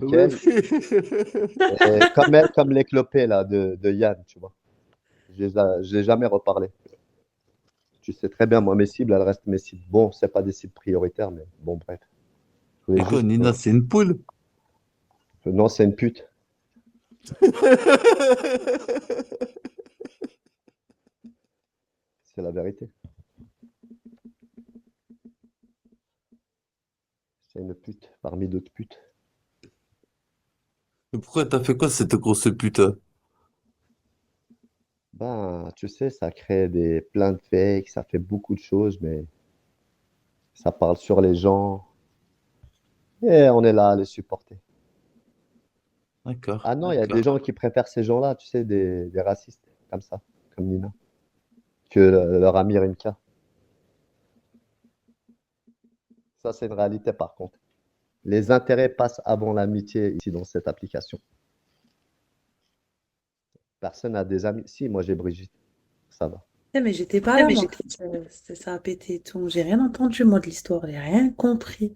Ouais. elle, et comme elle, comme les clopés là, de Yann, tu vois. Je l'ai jamais reparlé. Tu sais très bien, moi, mes cibles, elles restent mes cibles. Bon, c'est pas des cibles prioritaires, mais bon, bref. Je voulais Et quoi, juste. Nina, c'est une poule? Non, c'est une pute. C'est la vérité. C'est une pute parmi d'autres putes. Et pourquoi t'as fait quoi, cette grosse pute? Ben, tu sais, ça crée plein de fakes, ça fait beaucoup de choses, mais ça parle sur les gens et on est là à les supporter. D'accord, Ah non, il y a des d'accord. gens qui préfèrent ces gens-là, tu sais, des racistes, comme ça, comme Nina, que leur ami Rimka. Ça, c'est une réalité par contre. Les intérêts passent avant l'amitié ici dans cette application. Personne n'a des amis. Si, moi j'ai Brigitte, ça va. Eh, mais j'étais pas là, moi, quand ça a pété et tout. J'ai rien entendu, moi, de l'histoire. J'ai rien compris.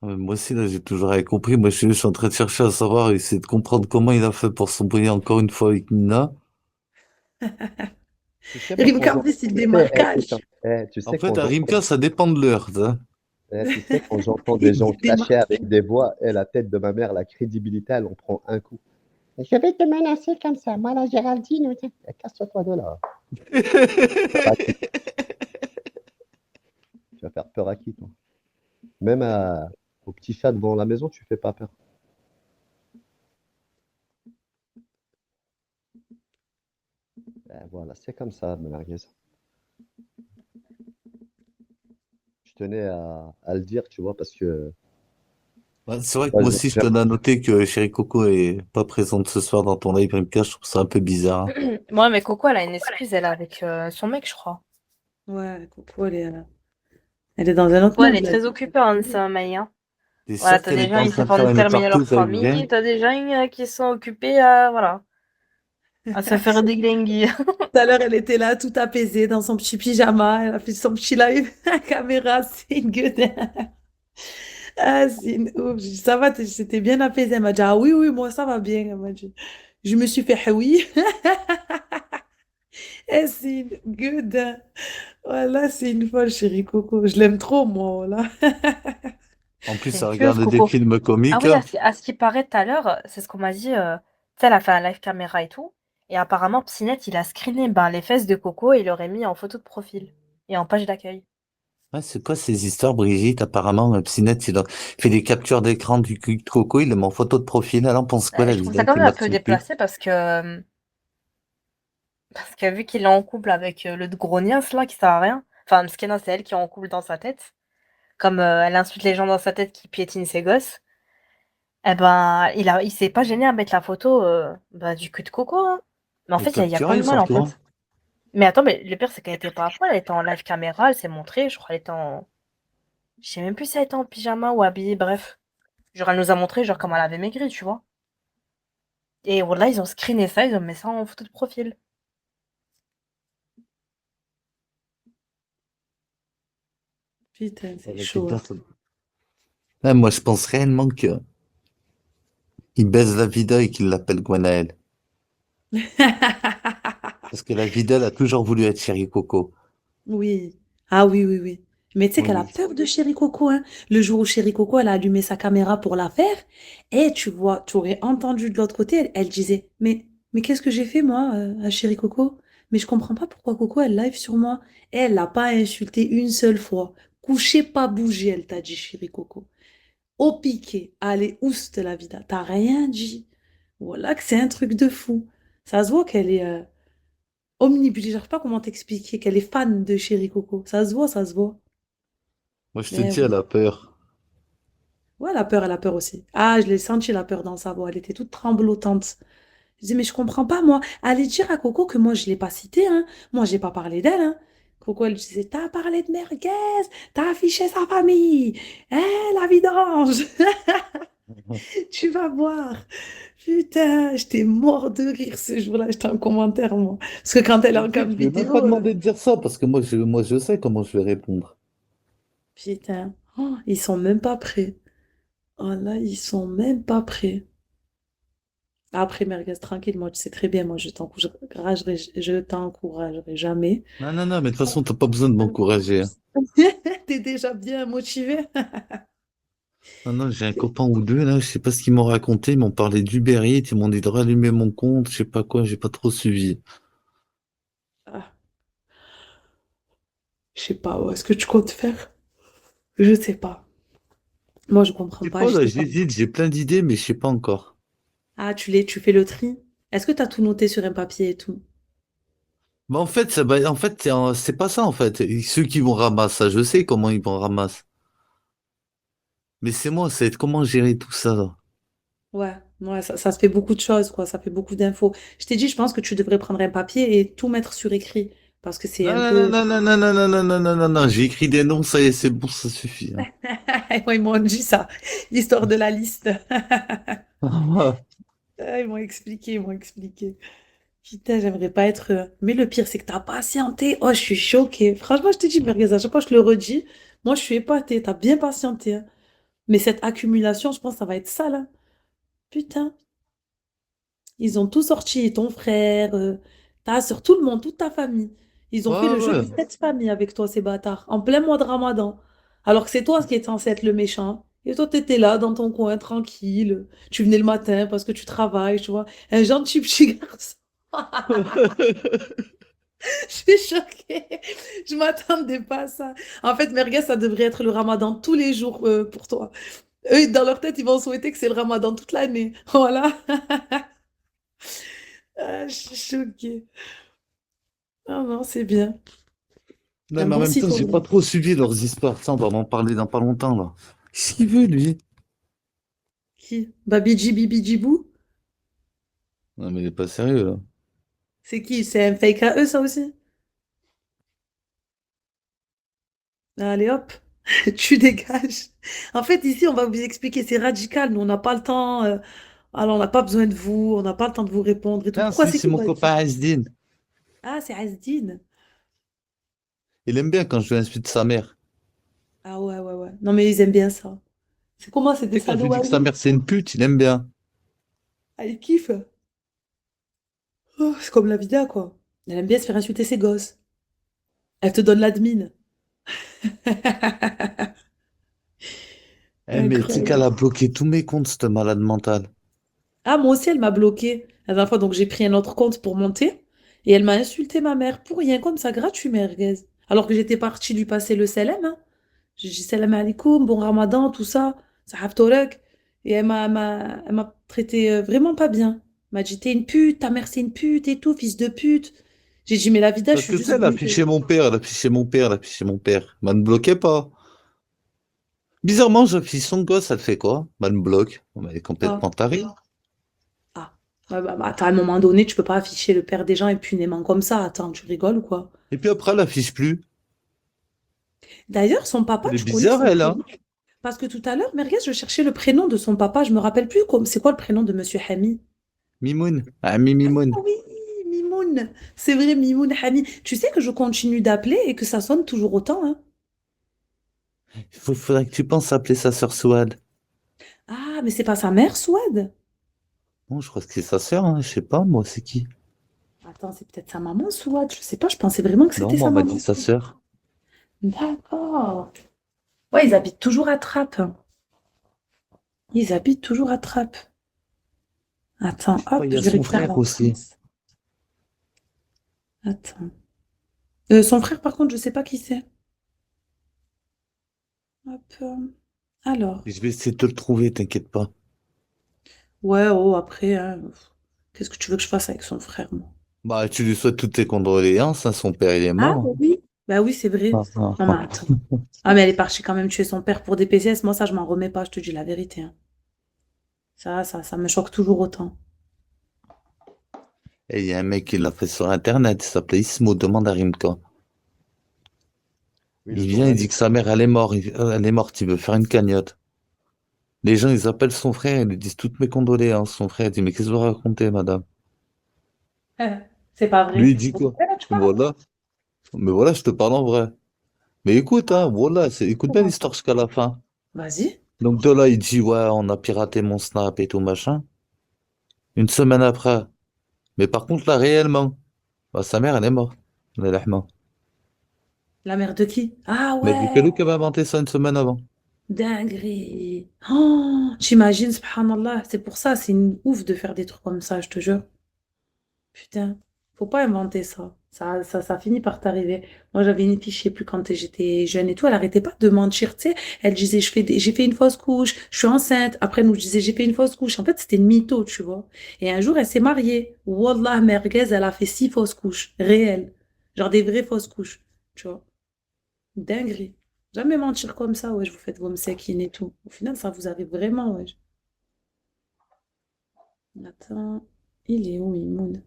Moi aussi, là, j'ai toujours rien compris. Moi, je suis en train de chercher à savoir, essayer de comprendre comment il a fait pour s'embrouiller encore une fois avec Nina. Tu sais, moi, Rimka, en plus, c'est le tu sais, écoute, hein, démarquage. tu En sais, fait, à Rimka, ça dépend de l'heure, ça. tu sais, quand j'entends des gens Il clasher démarque. avec des voix, et la tête de ma mère, la crédibilité, elle en prend un coup. Je vais te menacer comme ça, moi, la Géraldine. Casse-toi de là. Peur à qui? Tu vas faire peur à qui, toi? Même au petit chat devant la maison, tu fais pas peur. Voilà, c'est comme ça, ma merguez. Je tenais à le dire, tu vois, parce que Ouais, c'est vrai que moi, moi aussi, je tenais à noter que Chéri Coco est pas présente ce soir dans ton live Rimka. Je trouve ça un peu bizarre, hein. Moi, mais Coco, elle a une excuse, elle est avec son mec, je crois. Ouais, Coco, elle est dans un autre Coco, elle monde, est là. très occupée en ce moment, hein. T'es Voilà, sûr t'as qu'elle des est gens, pas en ils train de s'efforcent faire de une terminer leur partouze avec famille, Viens? t'as des gens qui sont occupés à, voilà, à se faire des glingues. Tout à l'heure, elle était là, toute apaisée, dans son petit pyjama. Elle a fait son petit live à la caméra. C'est une gueule. Ah, c'est une ouf. J'ai dit, ça va, c'était bien apaisé. Elle m'a dit, ah oui, oui, moi, ça va bien. Elle m'a dit. Je me suis fait oui. Eh, c'est une gueule. Voilà, c'est une folle, chérie Coco. Je l'aime trop, moi, voilà. En plus, C'est ça une tueuse, regarde des Coco. films Ah comiques. oui, à ce qui paraît tout à l'heure, c'est ce qu'on m'a dit. Tu sais, elle a fait un live caméra et tout. Et apparemment, Psynet, il a screené ben, les fesses de Coco et il l'aurait mis en photo de profil et en page d'accueil. Ouais, c'est quoi ces histoires, Brigitte? Apparemment, Psynet, il a fait des captures d'écran du cul de Coco, il le met en photo de profil. Alors, on pense quoi, la Je trouve ça vidéo quand qu'il même un met peu sur le cul? déplacé parce que vu qu'il est en couple avec le Grognas, là, qui sert à rien. Enfin, Mskena, c'est elle qui est en couple dans sa tête. Comme elle insulte les gens dans sa tête qui piétinent ses gosses. Eh ben, il s'est pas gêné à mettre la photo bah, du cul de Coco, hein. Mais en Le fait, il y a quoi capturer, de mal, en surtout. fait? Mais attends, mais le pire, c'est qu'elle était pas à poil, elle était en live caméra, elle s'est montrée, je crois qu'elle était en... Je sais même plus si elle était en pyjama ou habillée, bref. Genre, elle nous a montré, genre, comment elle avait maigri, tu vois. Et voilà, ils ont screené ça, ils ont mis ça en photo de profil. Putain, c'est Avec une chaud, hein. personne. Ouais, moi, je pense réellement que il baise la vida et qu'il l'appelle Gwenaël. Parce que la vida, elle a toujours voulu être chérie Coco. Oui. Ah oui, oui, oui. Mais tu sais Oui, qu'elle a oui. peur de Chéri Coco, hein. Le jour où Chéri Coco, elle a allumé sa caméra pour la faire, et tu vois, tu aurais entendu de l'autre côté, elle disait, mais qu'est-ce que j'ai fait, moi, à Chéri Coco? Mais je comprends pas pourquoi Coco, elle live sur moi. Et elle l'a pas insulté une seule fois. Couché, pas bougé, elle t'a dit, Chéri Coco. Au piqué, allez, ouste la vida. T'as rien dit. Voilà que c'est un truc de fou. Ça se voit qu'elle est omnibulée. Je sais pas comment t'expliquer qu'elle est fan de Chéri Coco. Ça se voit, ça se voit. Moi, je te Mais dis, oui. elle a peur. Ouais, elle a peur aussi. Ah, je l'ai senti la peur dans sa voix. Elle était toute tremblotante. Je dis, mais je comprends pas, moi. Allez dire à Coco que moi, je l'ai pas citée, hein. Moi, j'ai pas parlé d'elle, hein. Coco, elle disait, t'as parlé de merguez, t'as affiché sa famille. Hein, la vidange. Tu vas voir. Putain, j'étais mort de rire ce jour-là. J'étais en commentaire, moi. Parce que quand elle est En en fait, cam je lui ai même pas vidéo, demandé de dire ça parce que moi, je sais comment je vais répondre. putain, oh, ils sont même pas prêts. Oh là, ils sont même pas prêts. Après, Merguez, tranquille, moi, tu sais très bien, moi, je t'encouragerai jamais. Non, non, non, mais de toute façon, t'as pas besoin de m'encourager, hein. T'es déjà bien motivé. Non, non, j'ai un copain ou deux, là, je sais pas ce qu'ils m'ont raconté, ils m'ont parlé d'Uber Eats, ils m'ont dit de rallumer mon compte, je sais pas quoi, j'ai pas trop suivi. Ah, je sais pas, est-ce que tu comptes faire? Je sais pas. Moi, je Je comprends sais pas, pas, je là, sais pas. j'hésite, j'ai plein d'idées, mais je sais pas encore. Ah, tu fais le tri. Est-ce que tu as tout noté sur un papier et tout? Bah, en fait, en fait, c'est pas ça, en fait. Et ceux qui vont ramasser, ça, je sais comment ils vont ramasser. Mais c'est moi, c'est comment gérer tout ça, là. Ouais, ouais, ça se fait beaucoup de choses, quoi. Ça fait beaucoup d'infos. Je t'ai dit, je pense que tu devrais prendre un papier et tout mettre sur écrit. Parce que c'est Non, un non, peu. non, non, non, non, non, non, non, non, non, non, j'ai écrit des noms, ça y est, c'est bon, ça suffit, hein. Moi, ils m'ont dit ça, l'histoire de la liste. Ah, Ah, ils m'ont expliqué, ils m'ont expliqué. Putain, j'aimerais pas être. Mais le pire, c'est que t'as patienté. Oh, je suis choquée. Franchement, je te dis, Merguez, à chaque fois que je le redis, moi, je suis épatée. T'as bien patienté, hein. Mais cette accumulation, je pense que ça va être ça, là. Putain. Ils ont tout sorti, ton frère, ta soeur, tout le monde, toute ta famille. Ils ont fait ouais, le jeu ouais. des sept familles avec toi, ces bâtards, en plein mois de Ramadan. Alors que c'est toi qui es censé être le méchant. Et toi, t'étais là, dans ton coin, tranquille. Tu venais le matin parce que tu travailles, tu vois. Un gentil petit garçon. Je suis choquée. Je m'attendais pas à ça. En fait, Merguez, ça devrait être le Ramadan tous les jours pour toi. Eux, dans leur tête, ils vont souhaiter que c'est le Ramadan toute l'année. Voilà. Ah, je suis choquée. Ah non, c'est bien. Non, Un mais en bon même temps, j'ai pas citoyen. trop suivi leurs histoires. Ça, on va m'en parler dans pas longtemps, là. Qu'est-ce qu'il veut, lui? Qui? Babiji Bibi Djibou? Non, mais il est pas sérieux, là. C'est qui? C'est un fake à eux, ça aussi? Allez hop, tu dégages. En fait, ici, on va vous expliquer, c'est radical. Nous, on n'a pas le temps. Alors, on n'a pas besoin de vous, on n'a pas le temps de vous répondre et tout. Non, Pourquoi si, c'est c'est qui mon Babiji? copain Asdin. Ah, c'est Asdine. Il aime bien quand je lui insulte sa mère. Ah ouais, ouais, ouais. Non, mais ils aiment bien ça. C'est comment? C'est Tu des sais, quand je lui dis que sadomaso? sa mère, c'est une pute, il aime bien. Ah, ils kiffent. Oh, c'est comme la vida, quoi. Elle aime bien se faire insulter ses gosses. Elle te donne l'admin. Eh, mais tu sais qu'elle Incroyable. a bloqué tous mes comptes, cette malade mentale. Ah, moi aussi, elle m'a bloqué la dernière fois, donc j'ai pris un autre compte pour monter. Et elle m'a insulté ma mère pour rien comme ça, gratuit, merguez. Alors que j'étais partie lui passer le salam, hein. J'ai dit salam alaikum, bon ramadan, tout ça, sahaf torek. Et elle m'a traité vraiment pas bien. Elle m'a dit, t'es une pute, ta mère c'est une pute et tout, fils de pute. J'ai dit, mais la vida, je Parce suis que tu sais, juste elle a venue. affiché mon père, elle a affiché mon père, elle a affiché mon père. Mais elle ne bloquait pas. Bizarrement, j'affiche son gosse, elle fait quoi? Bah, elle me bloque. Bon, bah, elle est Ah, complètement tarée. ah. Ouais, bah, attends, à un moment donné, tu peux pas afficher le père des gens impunément comme ça. Attends, tu rigoles ou quoi? Et puis après, elle affiche plus. D'ailleurs, son papa, Elle est tu connais bizarre, son elle, hein? prénom? Parce que tout à l'heure, Merguez, je cherchais le prénom de son papa. Je me rappelle plus c'est quoi le prénom de Monsieur Hami. Mimoun. Ah, Mimoun. Ah oui, Mimoun. C'est vrai, Mimoun Hami. Tu sais que je continue d'appeler et que ça sonne toujours autant, hein. Faudrait que tu penses à appeler sa sœur Souad. Ah, mais c'est pas sa mère, Souad. Bon, je crois que c'est sa sœur, hein. Je sais pas, moi, c'est qui? Attends, c'est peut-être sa maman, Souad. Je sais pas, je pensais vraiment que Non, c'était moi, sa on m'a maman. dit sa sœur. D'accord. Ouais, ils habitent toujours à Trappes. Ils habitent toujours à Trappes. Attends, Oh, hop, il y je a vais son récupérer frère la aussi. France. Attends. Son frère, par contre, je sais pas qui c'est. Hop. Alors. Je vais essayer de te le trouver, t'inquiète pas. Ouais, oh, après, hein, qu'est-ce que tu veux que je fasse avec son frère, moi? Bah, tu lui souhaites toutes tes condoléances, hein. Son père, il est Ah, mort. bah oui. Bah oui, c'est vrai. Ah, ah, Non, mais ah. attends. Ah, mais elle est partie quand même tuer son père pour des PCS. Moi, ça, je m'en remets pas, je te dis la vérité, hein. Ça me choque toujours autant. Et il y a un mec qui l'a fait sur Internet, il s'appelait Ismo, demande à Rimka. Oui, le Il vient, il dit journaliste. que sa mère, elle est morte, elle est morte, il veut faire une cagnotte. Les gens, ils appellent son frère, ils lui disent toutes mes condoléances. Son frère dit, mais qu'est-ce que vous racontez, madame? C'est pas Lui, vrai. il dit De ton quoi? père, tu parles? Voilà. Mais voilà, je te parle en vrai. Mais écoute, hein, voilà, écoute bien Comment ça? l'histoire jusqu'à la fin. Vas-y. Donc de là, il dit, ouais, on a piraté mon Snap et tout machin. Une semaine après. Mais par contre, là, réellement, bah, sa mère, elle est morte. Elle est morte. La mère de qui? Ah Mais ouais, Boukelou qui avait inventé ça une semaine avant. dinguerie. Oh, t'imagines, subhanallah. C'est pour ça, c'est une ouf de faire des trucs comme ça, je te jure. Putain, faut pas inventer ça. Ça finit par t'arriver. Moi, j'avais une fille, je sais plus quand j'étais jeune et tout, elle arrêtait pas de mentir, tu sais. Elle disait, j'ai fait une fausse couche, je suis enceinte. Après, elle nous disait, j'ai fait une fausse couche. En fait, c'était une mytho, tu vois. Et un jour, elle s'est mariée. Wallah, merguez, elle a fait 6 fausses couches, réelles. Genre des vraies fausses couches, tu vois. Dinguerie. Jamais mentir comme ça, ouais, je vous faites vos msakines et tout. Au final, ça vous arrive vraiment, ouais. Attends, il est où, Mimoun?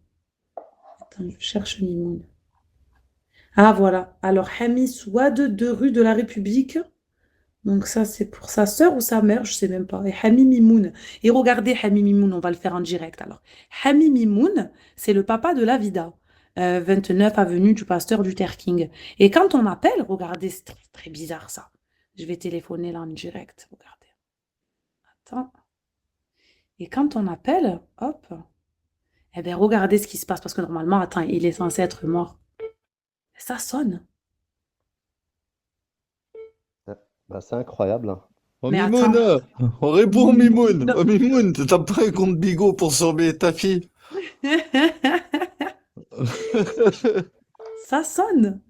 Attends, je cherche Mimoun. Ah, voilà. Alors, Hami Souad, 2 rue de la République. Donc, ça, c'est pour sa sœur ou sa mère, je sais même pas. Et Hami Mimoun. Et regardez Hami Mimoun, on va le faire en direct alors. Hami Mimoun, c'est le papa de la Vida. 29 avenue du Pasteur Luther King. Et quand on appelle, regardez, c'est très, très bizarre ça. Je vais téléphoner là en direct. Regardez. Attends. Et quand on appelle, hop, eh bien, regardez ce qui se passe. Parce que normalement, attends, il est censé être mort. Ça sonne. Bah, c'est incroyable, hein. Oh, Mais attends. Mimoun! On répond, Mimoun! Non. Oh, Mimoun, t'as pas un compte Bigot pour surveiller ta fille? Ça sonne.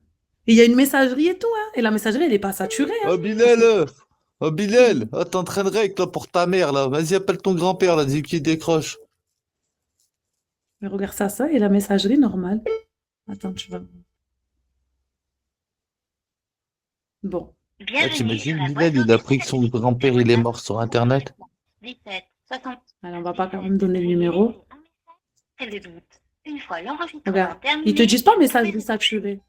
Et il y a une messagerie et tout, hein. Et la messagerie, elle n'est pas saturée, hein. Oh, Bilal! Oh, Bilal! Oh, t'es en train de règle, toi, pour ta mère, là. Vas-y, appelle ton grand-père, là, dis qu'il décroche. Mais regarde ça, et la messagerie normale. Attends, tu vas. Bon. Ah, t'imagines, Bilal, il a appris que son grand-père, il est mort sur Internet? Alors, on va pas quand même donner le numéro. Regarde. Ils te disent pas messagerie saturée.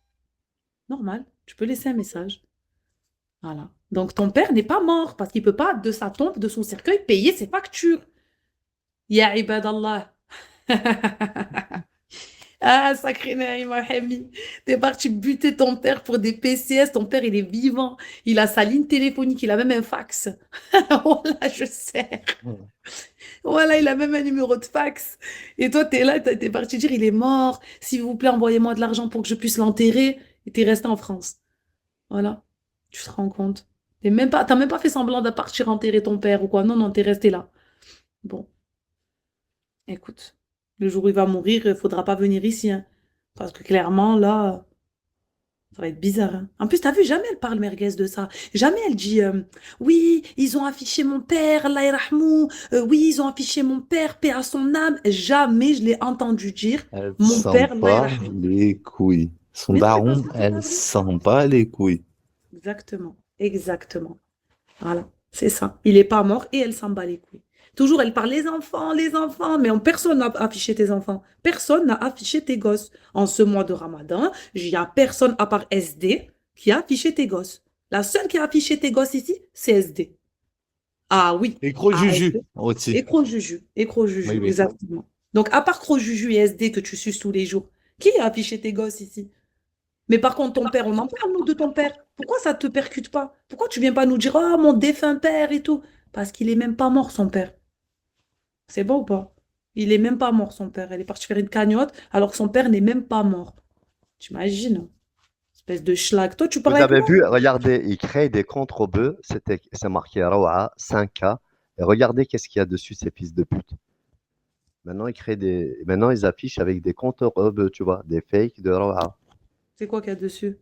Normal. Tu peux laisser un message. Voilà. Donc, ton père n'est pas mort parce qu'il peut pas, de sa tombe, de son cercueil, payer ses factures. Ya ibadallah. Ah, sacré Naïma Hemi. T'es parti buter ton père pour des PCS. Ton père, il est vivant. Il a sa ligne téléphonique. Il a même un fax. Voilà, je sais. Voilà, il a même un numéro de fax. Et toi, t'es là, t'es parti dire, il est mort. S'il vous plaît, envoyez-moi de l'argent pour que je puisse l'enterrer. Et t'es resté en France. Voilà. Tu te rends compte. T'as même pas fait semblant de partir enterrer ton père ou quoi. Non, non, t'es resté là. Bon, écoute. Le jour où il va mourir, il faudra pas venir ici, hein. Parce que clairement, là, ça va être bizarre, hein. En plus, t'as vu, jamais elle parle merguez de ça. Jamais elle dit oui, ils ont affiché mon père, Allah yarhamou. Oui, ils ont affiché mon père, paix à son âme. Jamais je l'ai entendu dire Elle mon sent père, Allah pas yarhamou. les couilles. Son Mais non, mais parce daron, que c'est elle pas vrai. sent pas les couilles. Exactement, exactement. Voilà, c'est ça. Il est pas mort et elle s'en bat les couilles. Toujours, elle parle les enfants, mais personne n'a affiché tes enfants. Personne n'a affiché tes gosses. En ce mois de Ramadan, il n'y a personne à part SD qui a affiché tes gosses. La seule qui a affiché tes gosses ici, c'est SD. Ah oui, Et gros ah Juju SD. aussi. Et Crojuju, et Oui, Crojuju, oui. exactement. Donc, à part Crojuju et SD que tu suces tous les jours, qui a affiché tes gosses ici? Mais par contre, ton père, on en parle, nous, de ton père. Pourquoi ça ne te percute pas? Pourquoi tu viens pas nous dire, oh, mon défunt père et tout? Parce qu'il est même pas mort, son père. C'est bon ou pas? Il est même pas mort, son père. Elle est partie faire une cagnotte, alors que son père n'est même pas mort. T'imagines? Espèce de schlag. Toi, tu parles Vous avec avez moi? vu, regardez, il crée des comptes robots, c'est marqué Roa 5K. Et regardez qu'est-ce qu'il y a dessus, ces fils de pute. Maintenant, ils affichent avec des comptes robots, tu vois, des fakes de Roa. C'est quoi qu'il y a dessus?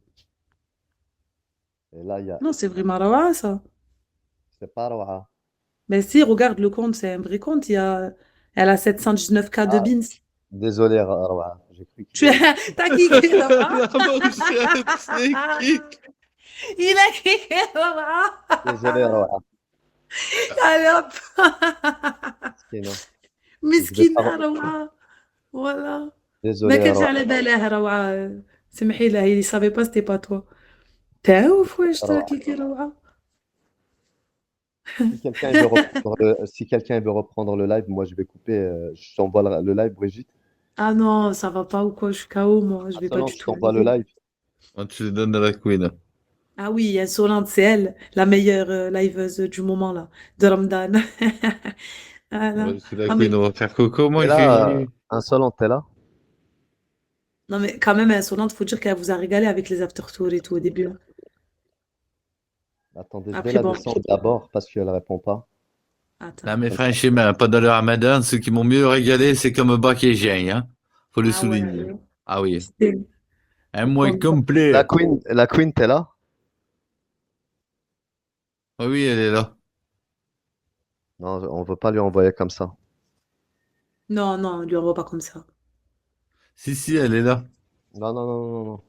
Et là, Non, c'est vraiment Rawa, ça. c'est pas Roa. Mais si, regarde le compte, c'est un vrai compte. Elle a 719K de Ah, bins. désolé, Roa. J'ai cru qu'il Tu allait. T'as kické Rawa? La manchette, c'est qui? Il a kické Désolé, Rawa. Roa. Allez hop. Sinon, je vais pas. مسكينة روعة. Voilà. ما Désolé, كانش Roa. على بالها روعة. سمحي لها, il savait pas c'était pas toi. T'es ouf, wesh, Roa. كيكي روعة. Si quelqu'un veut reprendre le live, moi je vais couper. Je t'envoie le live, Brigitte. Ah non, ça va pas ou quoi, je suis KO, moi, je Ah, vais pas sinon, du je tout t'envoie le arriver. live. Ah, tu le donnes à la queen. Ah oui, insolente, c'est elle, la meilleure liveuse du moment là, de Ramadan. Voilà. Ouais, c'est la Non queen, mais, on va faire Coco. Moi, Et il fait là, Juju. Insolente, t'es là? non mais quand même insolente, faut dire qu'elle vous a régalé avec les after tours et tout au début, hein. Attendez, je vais Après la bon, descendre d'abord parce qu'elle répond pas. attends. Non, mais Comme ça. franchement, pendant le Ramadan, ceux qui m'ont mieux régalé, c'est comme Bak et Jean, hein. Faut le Ah ouais, souligner. Ah oui. c'était Un mois bon. complet. La Queen, t'es là? Ah oui, elle est là. Non, on veut pas lui envoyer comme ça. Non, non, on lui envoie pas comme ça. Si, si, elle est là. Non, non, non, non, non.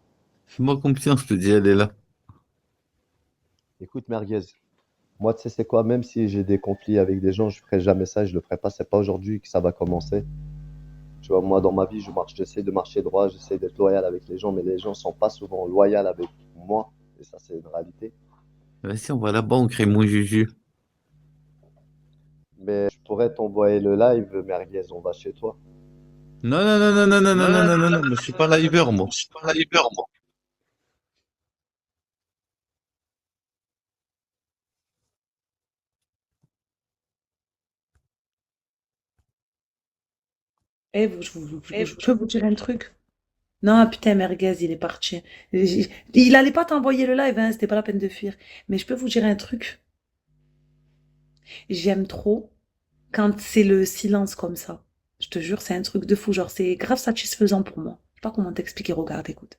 Fais-moi confiance, je te dis, elle est là. Écoute, Merguez, moi, tu sais, c'est quoi? Même si j'ai des conflits avec des gens, je ferai jamais ça, je le ferai pas. C'est pas aujourd'hui que ça va commencer. Tu vois, moi, dans ma vie, j'essaie de marcher droit, j'essaie d'être loyal avec les gens, mais les gens sont pas souvent loyaux avec moi. Et ça, c'est une réalité. Vas-y, on va là-bas, on crée mon Juju. Mais je pourrais t'envoyer le live, Merguez, on va chez toi. Non, non, non, non, non, non, non, non, non, non, non, mais je suis pas liver, moi. Eh, je peux vous dire un truc? Non, putain, merguez, il est parti. Il allait pas t'envoyer le live, hein, c'était pas la peine de fuir. Mais je peux vous dire un truc? J'aime trop quand c'est le silence comme ça. Je te jure, c'est un truc de fou. Genre, c'est grave satisfaisant pour moi. Je sais pas comment t'expliquer. Regarde, écoute.